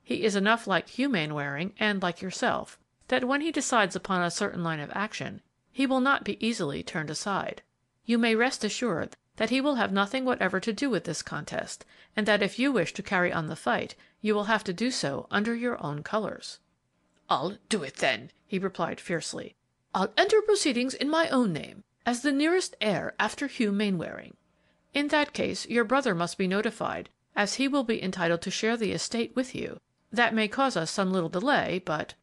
He is enough like Hugh Mainwaring, and like yourself, that when he decides upon a certain line of action, he will not be easily turned aside. You may rest assured that he will have nothing whatever to do with this contest, and that if you wish to carry on the fight, you will have to do so under your own colors." "I'll do it, then," he replied fiercely. "I'll enter proceedings in my own name, as the nearest heir after Hugh Mainwaring." "In that case, your brother must be notified, as he will be entitled to share the estate with you. That may cause us some little delay, but—"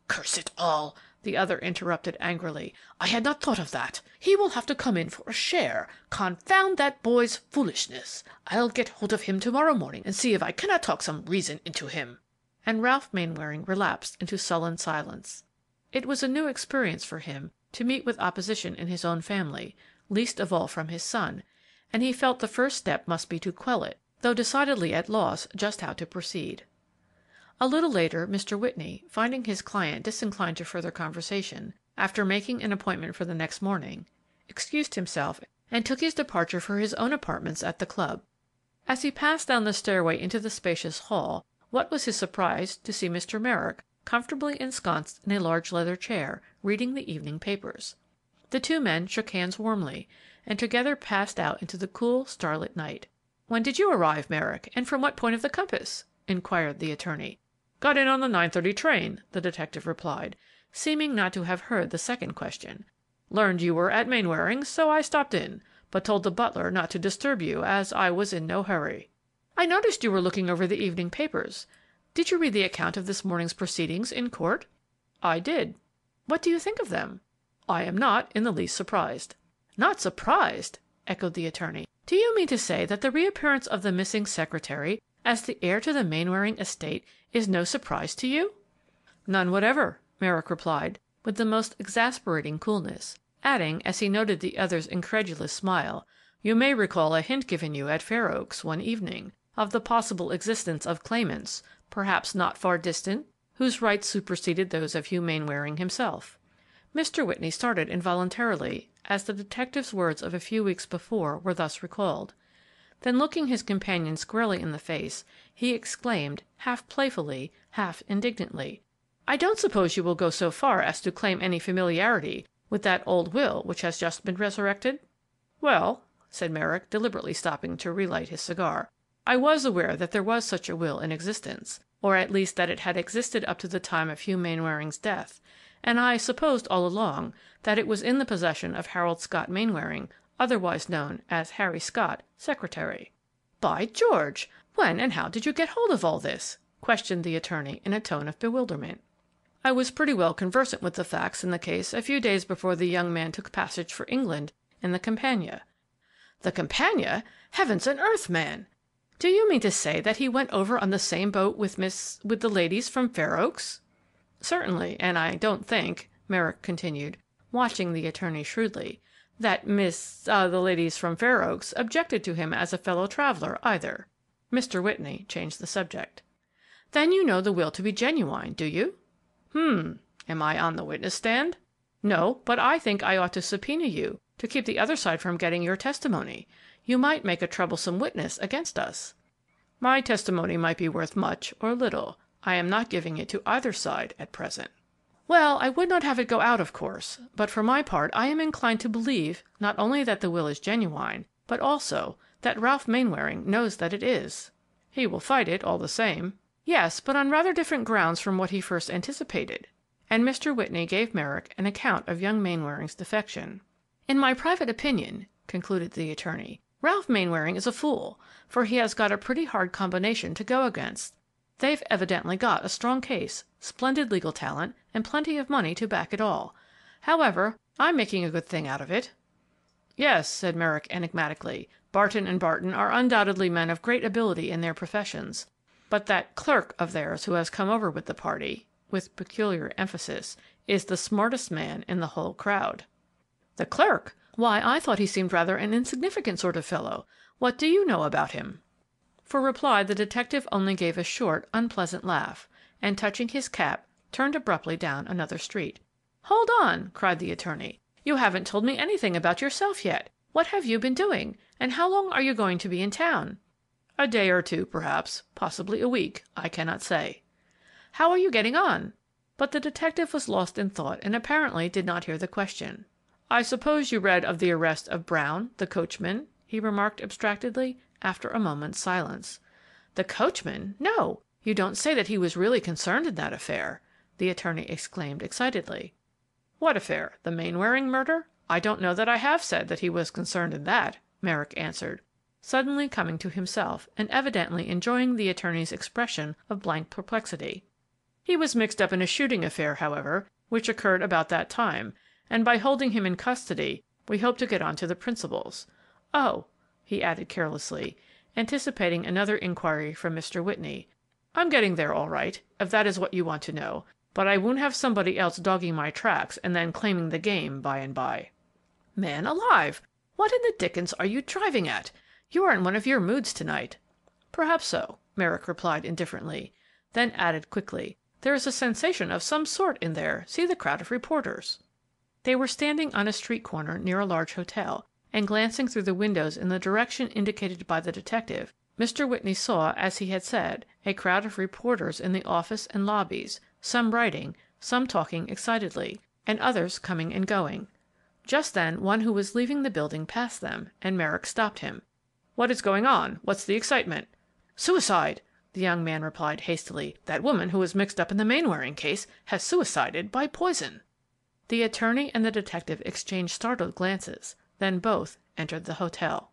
"Curse it all!" the other interrupted angrily. "I had not thought of that. He will have to come in for a share. Confound that boy's foolishness! I'll get hold of him to-morrow morning and see if I cannot talk some reason into him." And Ralph Mainwaring relapsed into sullen silence. It was a new experience for him to meet with opposition in his own family, least of all from his son, and he felt the first step must be to quell it, though decidedly at loss just how to proceed. A little later, Mr. Whitney, finding his client disinclined to further conversation, after making an appointment for the next morning, excused himself and took his departure for his own apartments at the club. As he passed down the stairway into the spacious hall, what was his surprise to see Mr. Merrick comfortably ensconced in a large leather chair, reading the evening papers. The two men shook hands warmly, and together passed out into the cool, starlit night. "When did you arrive, Merrick, and from what point of the compass?" inquired the attorney. "Got in on the 9:30 train," the detective replied, seeming not to have heard the second question. "Learned you were at Mainwaring's, so I stopped in, but told the butler not to disturb you, as I was in no hurry." "I noticed you were looking over the evening papers. Did you read the account of this morning's proceedings in court?" "I did." "What do you think of them?" "I am not in the least surprised." "Not surprised!" echoed the attorney. "Do you mean to say that the reappearance of the missing secretary as the heir to the Mainwaring estate is no surprise to you?" "None whatever," Merrick replied, with the most exasperating coolness, adding, as he noted the other's incredulous smile, "You may recall a hint given you at Fair Oaks one evening of the possible existence of claimants, perhaps not far distant, whose rights superseded those of Hugh Mainwaring himself." Mr. Whitney started involuntarily as the detective's words of a few weeks before were thus recalled. Then looking his companion squarely in the face, he exclaimed, half playfully, half indignantly, "I don't suppose you will go so far as to claim any familiarity with that old will which has just been resurrected?" "Well," said Merrick, deliberately stopping to relight his cigar, "I was aware that there was such a will in existence, or at least that it had existed up to the time of Hugh Mainwaring's death, and I supposed all along that it was in the possession of Harold Scott Mainwaring, otherwise known as Harry Scott, secretary." "By George! When and how did you get hold of all this?" questioned the attorney in a tone of bewilderment. "I was pretty well conversant with the facts in the case a few days before the young man took passage for England in the Campania." "The Campania? Heavens and earth, man! Do you mean to say that he went over on the same boat with the ladies from Fair Oaks?" "Certainly, and I don't think," Merrick continued, watching the attorney shrewdly, "that the ladies from Fair Oaks objected to him as a fellow traveler, either." Mr. Whitney changed the subject. "Then you know the will to be genuine, do you?" Am I on the witness stand?" "No, but I think I ought to subpoena you to keep the other side from getting your testimony. You might make a troublesome witness against us." "My testimony might be worth much or little. I am not giving it to either side at present." "Well, I would not have it go out, of course, but for my part I am inclined to believe not only that the will is genuine, but also that Ralph Mainwaring knows that it is." "He will fight it, all the same." "Yes, but on rather different grounds from what he first anticipated," and Mr. Whitney gave Merrick an account of young Mainwaring's defection. "In my private opinion," concluded the attorney, "Ralph Mainwaring is a fool, for he has got a pretty hard combination to go against. They've evidently got a strong case, splendid legal talent, and plenty of money to back it all. However, I'm making a good thing out of it." "Yes," said Merrick enigmatically, "Barton and Barton are undoubtedly men of great ability in their professions, but that clerk of theirs who has come over with the party," with peculiar emphasis, "is the smartest man in the whole crowd." "The clerk? Why, I thought he seemed rather an insignificant sort of fellow. What do you know about him?" For reply the detective only gave a short, unpleasant laugh, and touching his cap, turned abruptly down another street. "Hold on!" cried the attorney. "You haven't told me anything about yourself yet. What have you been doing, and how long are you going to be in town?" "A day or two, perhaps, possibly a week. I cannot say." How are you getting on?" But the detective was lost in thought and apparently did not hear the question. "I suppose you read of the arrest of Brown, the coachman?" he remarked abstractedly, after a moment's silence. "The coachman? No! You don't say that he was really concerned in that affair?" the attorney exclaimed excitedly. "What affair? The Mainwaring murder? I don't know that I have said that he was concerned in that," Merrick answered, suddenly coming to himself and evidently enjoying the attorney's expression of blank perplexity. "He was mixed up in a shooting affair, however, which occurred about that time, and by holding him in custody we hope to get on to the principals. Oh," he added carelessly, anticipating another inquiry from Mr. Whitney, "I'm getting there all right, if that is what you want to know, but I won't have somebody else dogging my tracks and then claiming the game by and by." "Man alive! What in the dickens are you driving at? You are in one of your moods to-night." "Perhaps so," Merrick replied indifferently, then added quickly, "there is a sensation of some sort in there. See the crowd of reporters." They were standing on a street corner near a large hotel, and glancing through the windows in the direction indicated by the detective, Mr. Whitney saw, as he had said, a crowd of reporters in the office and lobbies, some writing, some talking excitedly, and others coming and going. Just then one who was leaving the building passed them, and Merrick stopped him. "What is going on? What's the excitement?" "Suicide!" the young man replied hastily. "That woman who was mixed up in the Mainwaring case has suicided by poison." The attorney and the detective exchanged startled glances, then both entered the hotel.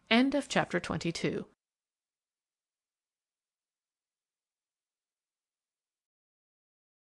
Chapter 23.